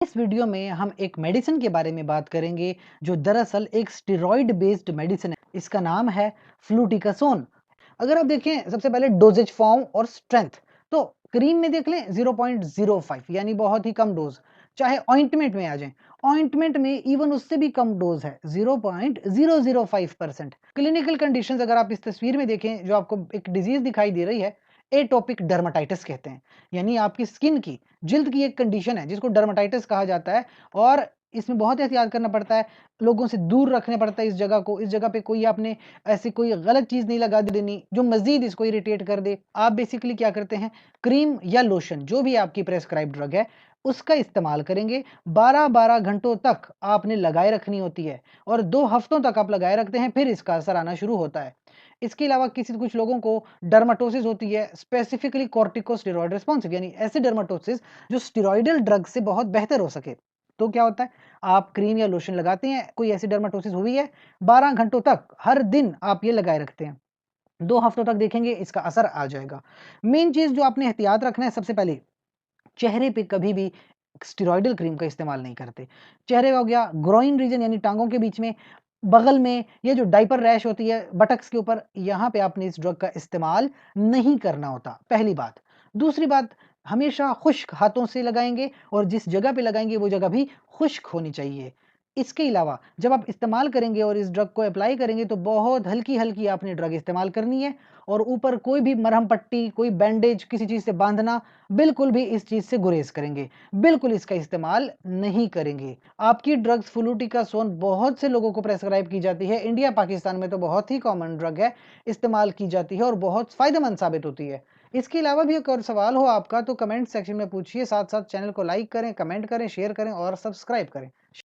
इस वीडियो में हम एक मेडिसिन के बारे में बात करेंगे जो दरअसल एक स्टेरॉइड बेस्ड मेडिसिन है। इसका नाम है फ्लूटिकासोन। अगर आप देखें सबसे पहले डोजेज फॉर्म और स्ट्रेंथ, तो क्रीम में देख लें 0.05 यानी बहुत ही कम डोज। चाहे ऑइंटमेंट में आ जाएं, ऑइंटमेंट में इवन उससे भी कम डोज है 0.005%। क्लिनिकल कंडीशंस अगर आप इस तस्वीर में देखें, जो आपको एक डिजीज दिखाई दे रही है, एटोपिक डर्माटाइटिस कहते हैं। यानी आपकी स्किन की, जिल्द की एक कंडीशन है जिसको डर्माटाइटिस कहा जाता है। और इसमें बहुत एहतियात करना पड़ता है, लोगों से दूर रखने पड़ता है इस जगह को। इस जगह पे कोई आपने ऐसी कोई गलत चीज नहीं लगा देनी जो मजीद इसको इरिटेट कर दे। आप बेसिकली क्या करते हैं, क्रीम या लोशन जो भी आपकी प्रेस्क्राइब ड्रग है उसका इस्तेमाल करेंगे। 12-12 घंटों तक आपने लगाए रखनी होती है और 2 हफ्तों तक आप लगाए रखते हैं, फिर इसका असर आना शुरू होता है। इसके अलावा कुछ लोगों को डर्माटोसिस होती है, स्पेसिफिकली कॉर्टिकोस्टेरॉइड रिस्पॉन्सिव, यानी ऐसे डर्माटोसिस जो स्टेरॉइडल ड्रग से बहुत बेहतर हो सके। तो क्या होता है, आप क्रीम या लोशन लगाते हैं, कोई ऐसी डर्माटोसिस हुई है, 12 घंटों तक हर दिन आप ये लगाए रखते हैं, 2 हफ्तों तक देखेंगे इसका असर आ जाएगा। मेन चीज जो आपने एहतियात रखना है, सबसे पहले चेहरे पे कभी भी स्टेरॉइडल क्रीम का इस्तेमाल नहीं करते। चेहरे का हो गया, ग्रोइन रीजन यानी टांगों के बीच में, बगल में, ये जो डाइपर रैश होती है बटक्स के ऊपर, यहाँ पे आपने इस ड्रग का इस्तेमाल नहीं करना होता, पहली बात। दूसरी बात, हमेशा खुश्क हाथों से लगाएंगे और जिस जगह पे लगाएंगे वो जगह भी खुश्क होनी चाहिए। इसके अलावा जब आप इस्तेमाल करेंगे और इस ड्रग को अप्लाई करेंगे तो बहुत हल्की-हल्की आपने ड्रग इस्तेमाल करनी है और ऊपर कोई भी मरहम पट्टी, कोई बैंडेज किसी चीज़ से बाँधना, बिल्कुल भी इस चीज़ से गुरेज़ करेंगे। बिल्कुल इसका इस्तेमाल नहीं करेंगे। आपकी ड्रग्स फ्लूटिकासोन बहुत से लोगों को प्रेस्क्राइब की जाती है। इंडिया, पाकिस्तान में तो बहुत ही कॉमन ड्रग है, इस्तेमाल की जाती है और बहुत फ़ायदेमंद साबित होती है। इसके अलावा भी एक और सवाल हो आपका तो कमेंट सेक्शन में पूछिए, साथ-साथ चैनल को लाइक करें, कमेंट करें, शेयर करें और सब्सक्राइब करें।